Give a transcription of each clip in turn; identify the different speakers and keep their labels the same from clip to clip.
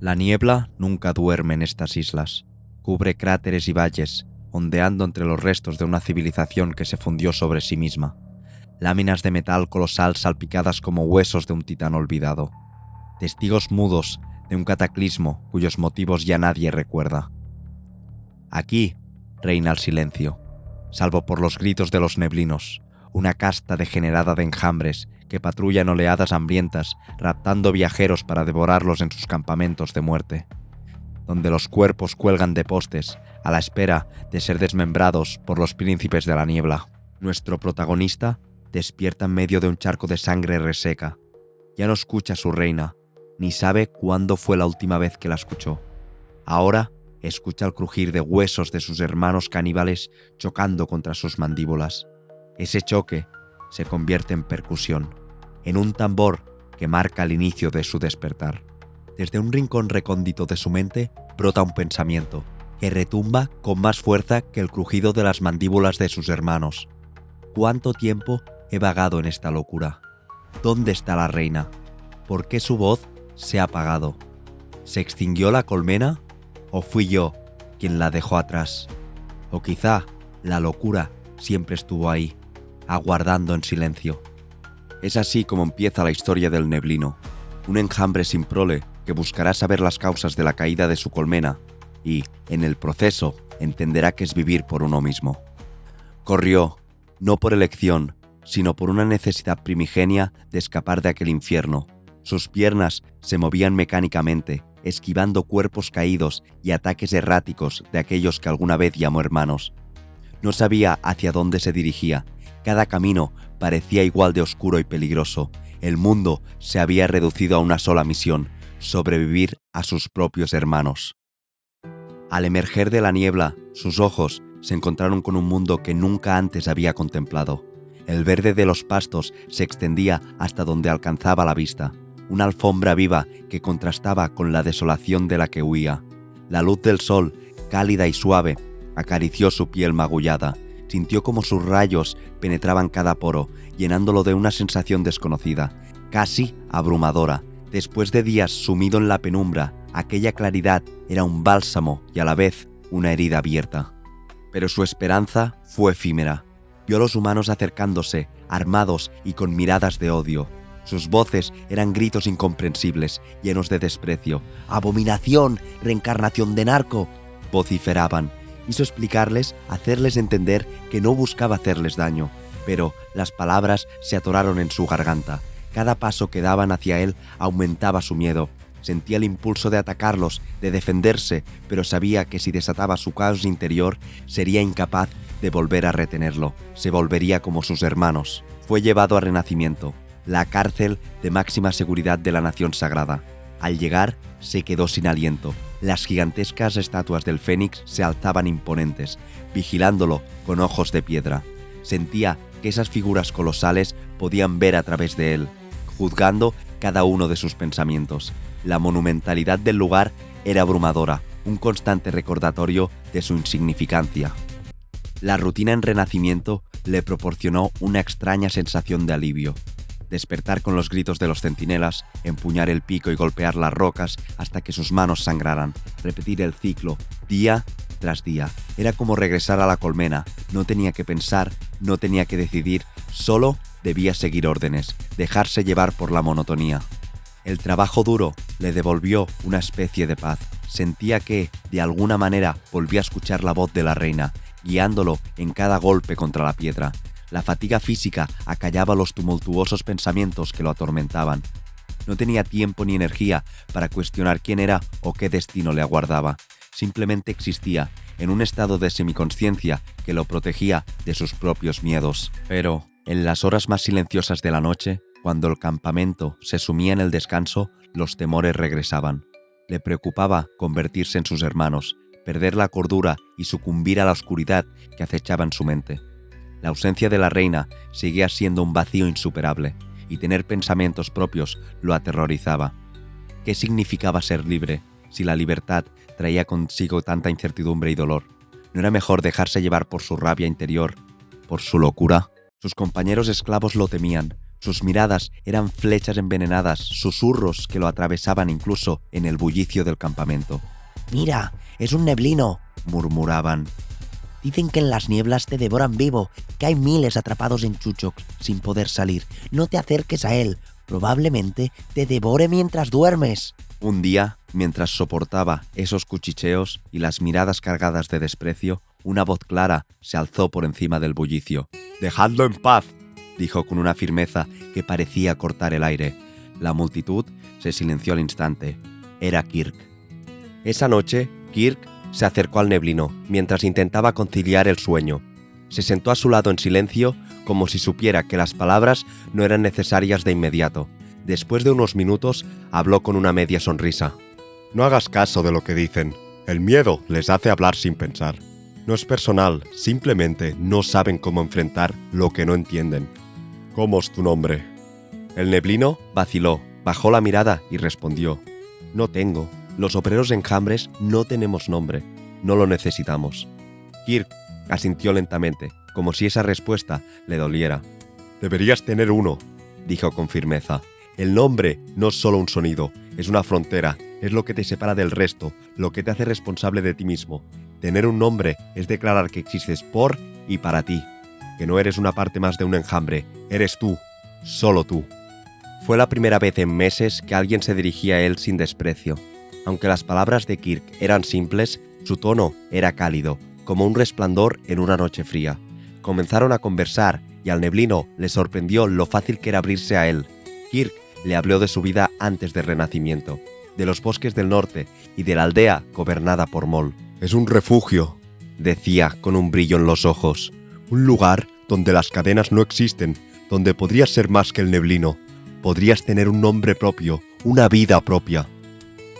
Speaker 1: La niebla nunca duerme en estas islas. Cubre cráteres y valles, ondeando entre los restos de una civilización que se fundió sobre sí misma. Láminas de metal colosal salpicadas como huesos de un titán olvidado. Testigos mudos de un cataclismo cuyos motivos ya nadie recuerda. Aquí reina el silencio, salvo por los gritos de los neblinos, una casta degenerada de enjambres que patrullan oleadas hambrientas, raptando viajeros para devorarlos en sus campamentos de muerte, donde los cuerpos cuelgan de postes, a la espera de ser desmembrados por los príncipes de la niebla. Nuestro protagonista despierta en medio de un charco de sangre reseca. Ya no escucha a su reina, ni sabe cuándo fue la última vez que la escuchó. Ahora escucha el crujir de huesos de sus hermanos caníbales chocando contra sus mandíbulas. Ese choque se convierte en percusión, en un tambor que marca el inicio de su despertar. Desde un rincón recóndito de su mente brota un pensamiento que retumba con más fuerza que el crujido de las mandíbulas de sus hermanos. ¿Cuánto tiempo he vagado en esta locura? ¿Dónde está la reina? ¿Por qué su voz se ha apagado? ¿Se extinguió la colmena? ¿O fui yo quien la dejó atrás? O quizá la locura siempre estuvo ahí, aguardando en silencio. Es así como empieza la historia del Neblino, un enjambre sin prole que buscará saber las causas de la caída de su colmena y, en el proceso, entenderá que es vivir por uno mismo. Corrió, no por elección, sino por una necesidad primigenia de escapar de aquel infierno. Sus piernas se movían mecánicamente, esquivando cuerpos caídos y ataques erráticos de aquellos que alguna vez llamó hermanos. No sabía hacia dónde se dirigía. Cada camino parecía igual de oscuro y peligroso. El mundo se había reducido a una sola misión: sobrevivir a sus propios hermanos. Al emerger de la niebla, sus ojos se encontraron con un mundo que nunca antes había contemplado. El verde de los pastos se extendía hasta donde alcanzaba la vista, una alfombra viva que contrastaba con la desolación de la que huía. La luz del sol, cálida y suave, acarició su piel magullada. Sintió como sus rayos penetraban cada poro, llenándolo de una sensación desconocida, casi abrumadora. Después de días sumido en la penumbra, aquella claridad era un bálsamo y a la vez una herida abierta. Pero su esperanza fue efímera. Vio a los humanos acercándose, armados y con miradas de odio. Sus voces eran gritos incomprensibles, llenos de desprecio. «¡Abominación! ¡Reencarnación de narco!», vociferaban. Quiso explicarles, hacerles entender que no buscaba hacerles daño, pero las palabras se atoraron en su garganta. Cada paso que daban hacia él aumentaba su miedo. Sentía el impulso de atacarlos, de defenderse, pero sabía que si desataba su caos interior, sería incapaz de volver a retenerlo. Se volvería como sus hermanos. Fue llevado a Renacimiento, la cárcel de máxima seguridad de la nación sagrada. Al llegar, se quedó sin aliento. Las gigantescas estatuas del Fénix se alzaban imponentes, vigilándolo con ojos de piedra. Sentía que esas figuras colosales podían ver a través de él, juzgando cada uno de sus pensamientos. La monumentalidad del lugar era abrumadora, un constante recordatorio de su insignificancia. La rutina en Renacimiento le proporcionó una extraña sensación de alivio. Despertar con los gritos de los centinelas, empuñar el pico y golpear las rocas hasta que sus manos sangraran, repetir el ciclo, día tras día. Era como regresar a la colmena. No tenía que pensar, no tenía que decidir, solo debía seguir órdenes, dejarse llevar por la monotonía. El trabajo duro le devolvió una especie de paz. Sentía que, de alguna manera, volvía a escuchar la voz de la reina, guiándolo en cada golpe contra la piedra. La fatiga física acallaba los tumultuosos pensamientos que lo atormentaban. No tenía tiempo ni energía para cuestionar quién era o qué destino le aguardaba. Simplemente existía, en un estado de semiconsciencia que lo protegía de sus propios miedos. Pero, en las horas más silenciosas de la noche, cuando el campamento se sumía en el descanso, los temores regresaban. Le preocupaba convertirse en sus hermanos, perder la cordura y sucumbir a la oscuridad que acechaba en su mente. La ausencia de la reina seguía siendo un vacío insuperable, y tener pensamientos propios lo aterrorizaba. ¿Qué significaba ser libre si la libertad traía consigo tanta incertidumbre y dolor? ¿No era mejor dejarse llevar por su rabia interior, por su locura? Sus compañeros esclavos lo temían. Sus miradas eran flechas envenenadas, susurros que lo atravesaban incluso en el bullicio del campamento.
Speaker 2: «Mira, es un neblino»,
Speaker 1: murmuraban.
Speaker 2: «Dicen que en las nieblas te devoran vivo, que hay miles atrapados en Chuchoks sin poder salir. No te acerques a él, probablemente te devore mientras duermes».
Speaker 1: Un día, mientras soportaba esos cuchicheos y las miradas cargadas de desprecio, una voz clara se alzó por encima del bullicio. «¡Dejadlo en paz!», dijo con una firmeza que parecía cortar el aire. La multitud se silenció al instante. Era Kirk. Esa noche, Kirk se acercó al neblino mientras intentaba conciliar el sueño. Se sentó a su lado en silencio, como si supiera que las palabras no eran necesarias de inmediato. Después de unos minutos, habló con una media sonrisa.
Speaker 3: «No hagas caso de lo que dicen. El miedo les hace hablar sin pensar. No es personal, simplemente no saben cómo enfrentar lo que no entienden. ¿Cómo es tu nombre?»
Speaker 1: El neblino vaciló, bajó la mirada y respondió. «No tengo. Los obreros enjambres no tenemos nombre. No lo necesitamos». Kirk asintió lentamente, como si esa respuesta le doliera.
Speaker 3: «Deberías tener uno»,
Speaker 1: dijo con firmeza.
Speaker 3: «El nombre no es solo un sonido, es una frontera, es lo que te separa del resto, lo que te hace responsable de ti mismo. Tener un nombre es declarar que existes por y para ti, que no eres una parte más de un enjambre, eres tú, solo tú».
Speaker 1: Fue la primera vez en meses que alguien se dirigía a él sin desprecio. Aunque las palabras de Kirk eran simples, su tono era cálido, como un resplandor en una noche fría. Comenzaron a conversar y al neblino le sorprendió lo fácil que era abrirse a él. Kirk le habló de su vida antes del Renacimiento, de los bosques del norte y de la aldea gobernada por Mol.
Speaker 3: «Es un refugio»,
Speaker 1: decía con un brillo en los ojos.
Speaker 3: «Un lugar donde las cadenas no existen, donde podrías ser más que el neblino. Podrías tener un nombre propio, una vida propia».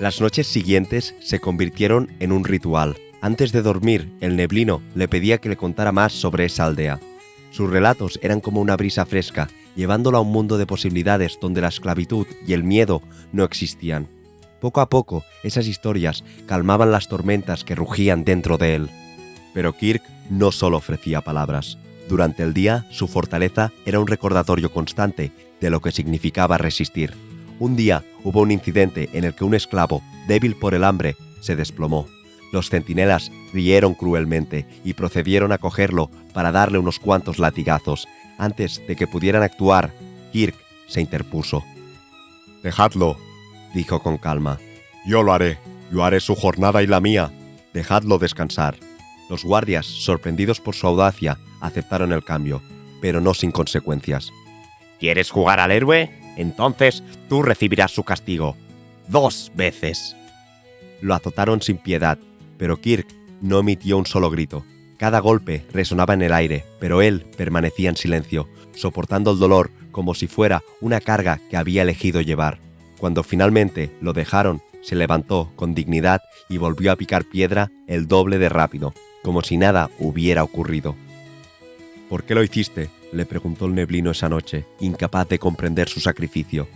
Speaker 1: Las noches siguientes se convirtieron en un ritual. Antes de dormir, el neblino le pedía que le contara más sobre esa aldea. Sus relatos eran como una brisa fresca, llevándolo a un mundo de posibilidades donde la esclavitud y el miedo no existían. Poco a poco, esas historias calmaban las tormentas que rugían dentro de él. Pero Kirk no solo ofrecía palabras. Durante el día, su fortaleza era un recordatorio constante de lo que significaba resistir. Un día hubo un incidente en el que un esclavo, débil por el hambre, se desplomó. Los centinelas rieron cruelmente y procedieron a cogerlo para darle unos cuantos latigazos. Antes de que pudieran actuar, Kirk se interpuso.
Speaker 3: «Dejadlo»,
Speaker 1: dijo con calma.
Speaker 3: «Yo lo haré. Yo haré su jornada y la mía.
Speaker 1: Dejadlo descansar». Los guardias, sorprendidos por su audacia, aceptaron el cambio, pero no sin consecuencias.
Speaker 4: ¿Quieres jugar al héroe? Entonces tú recibirás su castigo. 2 veces.
Speaker 1: Lo azotaron sin piedad, pero Kirk no emitió un solo grito. Cada golpe resonaba en el aire, pero él permanecía en silencio, soportando el dolor como si fuera una carga que había elegido llevar. Cuando finalmente lo dejaron, se levantó con dignidad y volvió a picar piedra el doble de rápido, como si nada hubiera ocurrido.
Speaker 3: «¿Por qué lo hiciste?»,
Speaker 1: le preguntó el neblino esa noche, incapaz de comprender su sacrificio.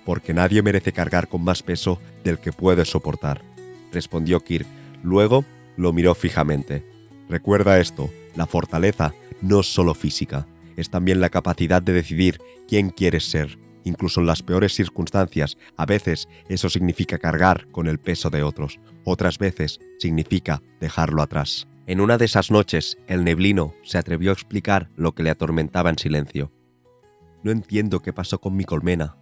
Speaker 3: «Porque nadie merece cargar con más peso del que puede soportar»,
Speaker 1: respondió Kirk. Luego lo miró fijamente.
Speaker 3: «Recuerda esto, la fortaleza no es solo física, es también la capacidad de decidir quién quieres ser. Incluso en las peores circunstancias, a veces eso significa cargar con el peso de otros, otras veces significa dejarlo atrás».
Speaker 1: En una de esas noches, el neblino se atrevió a explicar lo que le atormentaba en silencio. «No entiendo qué pasó con mi colmena.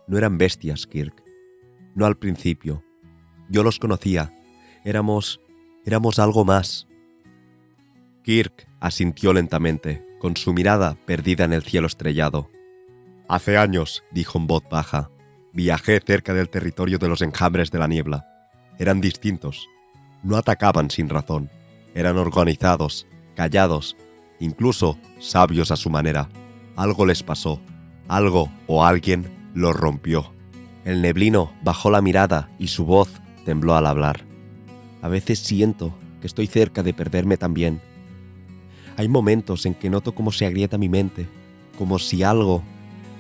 Speaker 1: No eran bestias, Kirk. No al principio. Yo los conocía. Éramos algo más». Kirk asintió lentamente, con su mirada perdida en el cielo estrellado.
Speaker 3: «Hace años», dijo en voz baja, «viajé cerca del territorio de los enjambres de la niebla. Eran distintos. No atacaban sin razón. Eran organizados, callados, incluso sabios a su manera. Algo les pasó. Algo o alguien los rompió».
Speaker 1: El neblino bajó la mirada y su voz tembló al hablar. «A veces siento que estoy cerca de perderme también. Hay momentos en que noto cómo se agrieta mi mente, como si algo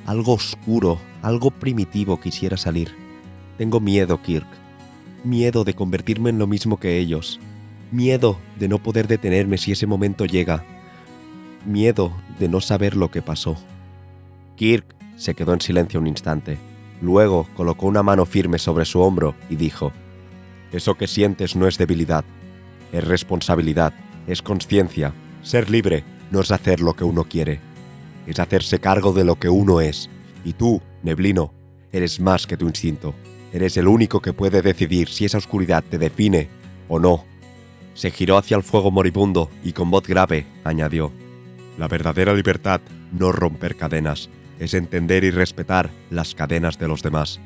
Speaker 1: oscuro, algo primitivo quisiera salir. Tengo miedo, Kirk. Miedo de convertirme en lo mismo que ellos. Miedo de no poder detenerme si ese momento llega. Miedo de no saber lo que pasó».
Speaker 3: Kirk se quedó en silencio un instante. Luego colocó una mano firme sobre su hombro y dijo: «Eso que sientes no es debilidad, es responsabilidad, es conciencia. Ser libre no es hacer lo que uno quiere, es hacerse cargo de lo que uno es. Y tú, Neblino, eres más que tu instinto. Eres el único que puede decidir si esa oscuridad te define o no». Se giró hacia el fuego moribundo y con voz grave añadió: «La verdadera libertad no es romper cadenas, es entender y respetar las cadenas de los demás.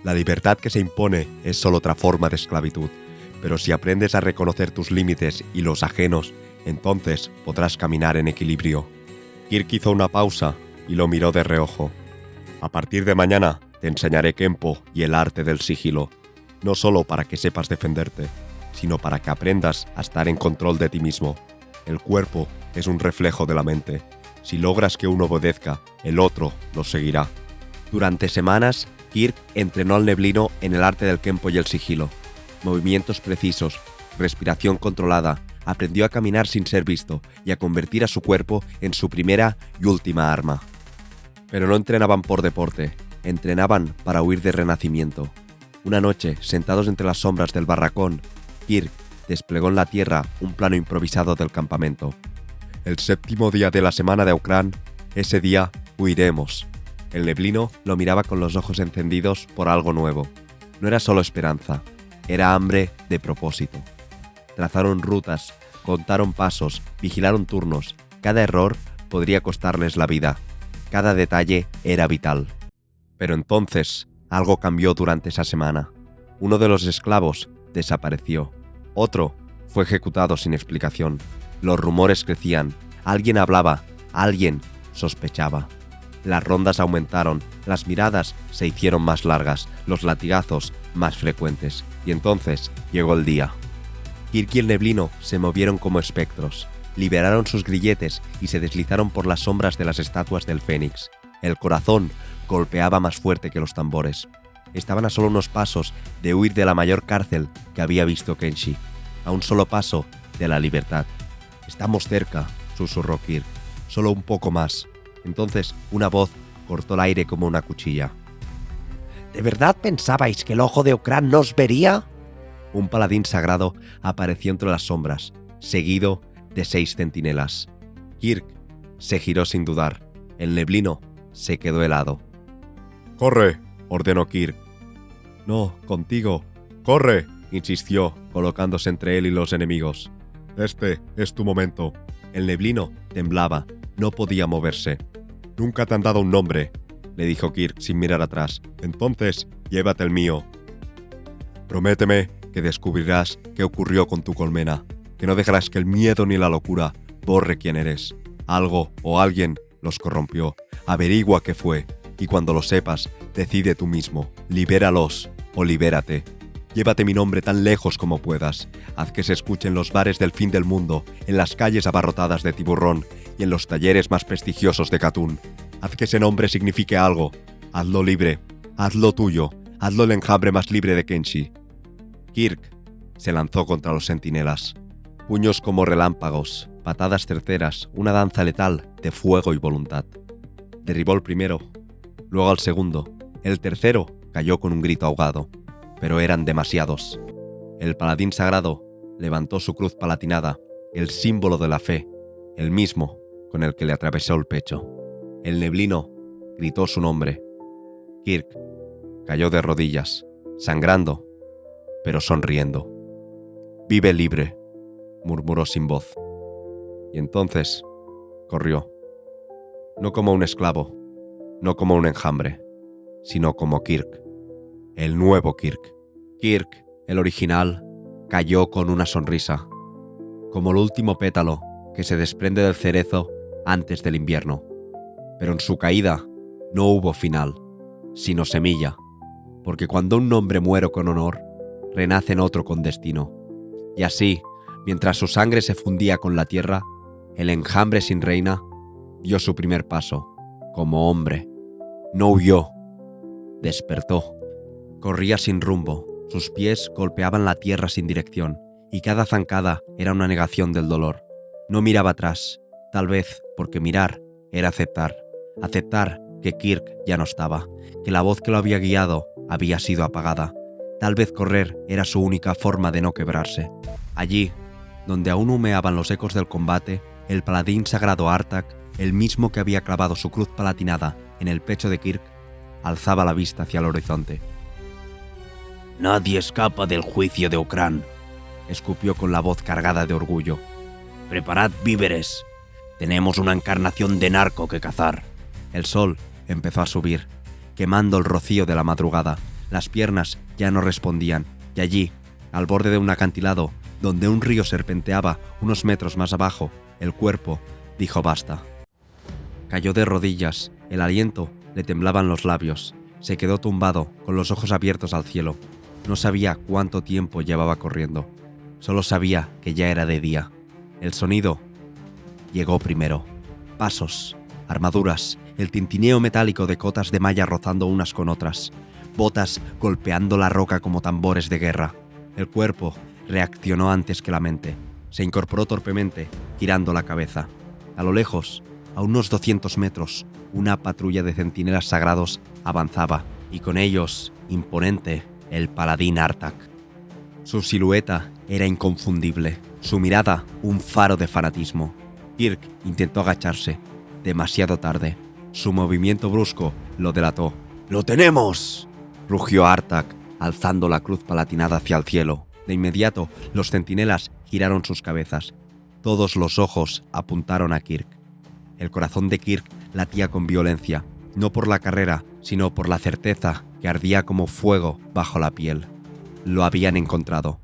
Speaker 3: La libertad que se impone es solo otra forma de esclavitud, pero si aprendes a reconocer tus límites y los ajenos, entonces podrás caminar en equilibrio». Kirk hizo una pausa y lo miró de reojo. «A partir de mañana te enseñaré Kenpo y el arte del sigilo, no solo para que sepas defenderte, sino para que aprendas a estar en control de ti mismo. El cuerpo es un reflejo de la mente. Si logras que uno obedezca, el otro lo seguirá». Durante semanas, Kirk entrenó al Neblino en el arte del Kenpo y el sigilo. Movimientos precisos, respiración controlada, aprendió a caminar sin ser visto y a convertir a su cuerpo en su primera y última arma. Pero no entrenaban por deporte, entrenaban para huir de renacimiento. Una noche, sentados entre las sombras del barracón, Kirk desplegó en la tierra un plano improvisado del campamento. «El 7º día de la semana de Aukran, ese día huiremos». El Neblino lo miraba con los ojos encendidos por algo nuevo. No era solo esperanza, era hambre de propósito. Trazaron rutas, contaron pasos, vigilaron turnos. Cada error podría costarles la vida. Cada detalle era vital. Pero entonces, algo cambió durante esa semana. Uno de los esclavos desapareció. Otro fue ejecutado sin explicación. Los rumores crecían. Alguien hablaba, alguien sospechaba. Las rondas aumentaron, las miradas se hicieron más largas, los latigazos más frecuentes. Y entonces llegó el día. Kirk y el Neblino se movieron como espectros. Liberaron sus grilletes y se deslizaron por las sombras de las estatuas del Fénix. El corazón golpeaba más fuerte que los tambores. Estaban a solo unos pasos de huir de la mayor cárcel que había visto Kenshi. A un solo paso de la libertad. «Estamos cerca», susurró Kirk. «Solo un poco más». Entonces una voz cortó el aire como una cuchilla.
Speaker 2: ¿De verdad pensabais que el ojo de Aukran nos vería?
Speaker 1: Un paladín sagrado apareció entre las sombras, seguido de 6 centinelas. Kirk se giró sin dudar. El Neblino se quedó helado.
Speaker 3: «¡Corre!», ordenó Kirk.
Speaker 1: «No, contigo»,
Speaker 3: «¡Corre!»,
Speaker 1: insistió, colocándose entre él y los enemigos.
Speaker 3: «Este es tu momento».
Speaker 1: El Neblino temblaba, no podía moverse.
Speaker 3: «Nunca te han dado un nombre»,
Speaker 1: le dijo Kirk sin mirar atrás.
Speaker 3: «Entonces, llévate el mío. Prométeme que descubrirás qué ocurrió con tu colmena, que no dejarás que el miedo ni la locura borre quién eres. Algo o alguien los corrompió. Averigua qué fue, y cuando lo sepas, decide tú mismo. Libéralos o libérate. Llévate mi nombre tan lejos como puedas. Haz que se escuche en los bares del fin del mundo, en las calles abarrotadas de Tiburrón y en los talleres más prestigiosos de Katun. Haz que ese nombre signifique algo. Hazlo libre. Hazlo tuyo. Hazlo el enjambre más libre de Kenshi».
Speaker 1: Kirk se lanzó contra los centinelas. Puños como relámpagos, patadas certeras, una danza letal de fuego y voluntad. Derribó el primero, luego al segundo. El tercero cayó con un grito ahogado. Pero eran demasiados. El paladín sagrado levantó su cruz palatinada, el símbolo de la fe, el mismo con el que le atravesó el pecho. El Neblino gritó su nombre. Kirk cayó de rodillas, sangrando, pero sonriendo. «Vive libre», murmuró sin voz. Y entonces corrió. No como un esclavo, no como un enjambre, sino como Kirk. El nuevo Kirk. Kirk, el original, cayó con una sonrisa, como el último pétalo que se desprende del cerezo antes del invierno. Pero en su caída no hubo final, sino semilla, porque cuando un hombre muere con honor, renace en otro con destino. Y así, mientras su sangre se fundía con la tierra, el enjambre sin reina dio su primer paso, como hombre. No huyó, despertó. Corría sin rumbo, sus pies golpeaban la tierra sin dirección, y cada zancada era una negación del dolor. No miraba atrás, tal vez porque mirar era aceptar que Kirk ya no estaba, que la voz que lo había guiado había sido apagada. Tal vez correr era su única forma de no quebrarse. Allí, donde aún humeaban los ecos del combate, el paladín sagrado Artak, el mismo que había clavado su cruz palatinada en el pecho de Kirk, alzaba la vista hacia el horizonte.
Speaker 5: Nadie escapa del juicio de Okran.
Speaker 1: Escupió con la voz cargada de orgullo.
Speaker 5: Preparad víveres. Tenemos una encarnación de narco que cazar.
Speaker 1: El sol empezó a subir, quemando el rocío de la madrugada. Las piernas ya no respondían, y allí, al borde de un acantilado, donde un río serpenteaba unos metros más abajo, el cuerpo dijo basta. Cayó de rodillas, el aliento le temblaban los labios. Se quedó tumbado, con los ojos abiertos al cielo. No sabía cuánto tiempo llevaba corriendo. Solo sabía que ya era de día. El sonido llegó primero. Pasos, armaduras, el tintineo metálico de cotas de malla rozando unas con otras. Botas golpeando la roca como tambores de guerra. El cuerpo reaccionó antes que la mente. Se incorporó torpemente, girando la cabeza. A lo lejos, a unos 200 metros, una patrulla de centinelas sagrados avanzaba, y con ellos, imponente, el paladín Artak. Su silueta era inconfundible, su mirada un faro de fanatismo. Kirk intentó agacharse, demasiado tarde. Su movimiento brusco lo delató.
Speaker 5: ¡Lo tenemos!,
Speaker 1: rugió Artak, alzando la cruz palatinada hacia el cielo. De inmediato, los centinelas giraron sus cabezas. Todos los ojos apuntaron a Kirk. El corazón de Kirk latía con violencia, no por la carrera, sino por la certeza que ardía como fuego bajo la piel. Lo habían encontrado.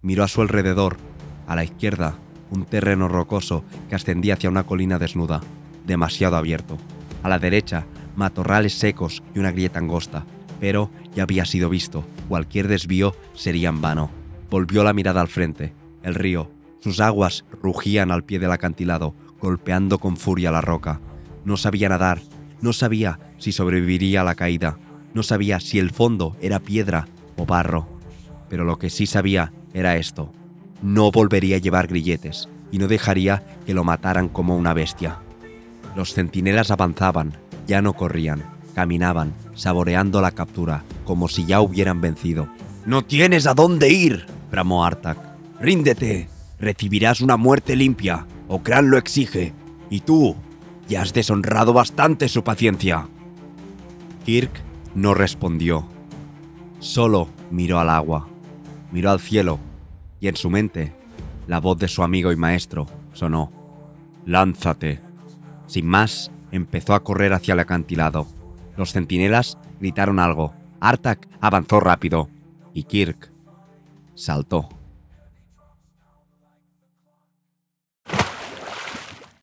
Speaker 1: Miró a su alrededor. A la izquierda, un terreno rocoso que ascendía hacia una colina desnuda, demasiado abierto. A la derecha, matorrales secos y una grieta angosta, pero ya había sido visto. Cualquier desvío sería en vano. Volvió la mirada al frente. El río. Sus aguas rugían al pie del acantilado, golpeando con furia la roca. No sabía nadar. No sabía si sobreviviría a la caída. No sabía si el fondo era piedra o barro. Pero lo que sí sabía era esto. No volvería a llevar grilletes y no dejaría que lo mataran como una bestia. Los centinelas avanzaban, ya no corrían, caminaban, saboreando la captura, como si ya hubieran vencido.
Speaker 5: ¡No tienes a dónde ir!, bramó Artak. ¡Ríndete! Recibirás una muerte limpia. Okran lo exige. Y tú, ya has deshonrado bastante su paciencia.
Speaker 1: Kirk no respondió. Solo miró al agua, miró al cielo, y en su mente, la voz de su amigo y maestro sonó. «Lánzate». Sin más, empezó a correr hacia el acantilado. Los centinelas gritaron algo. Artak avanzó rápido, y Kirk saltó.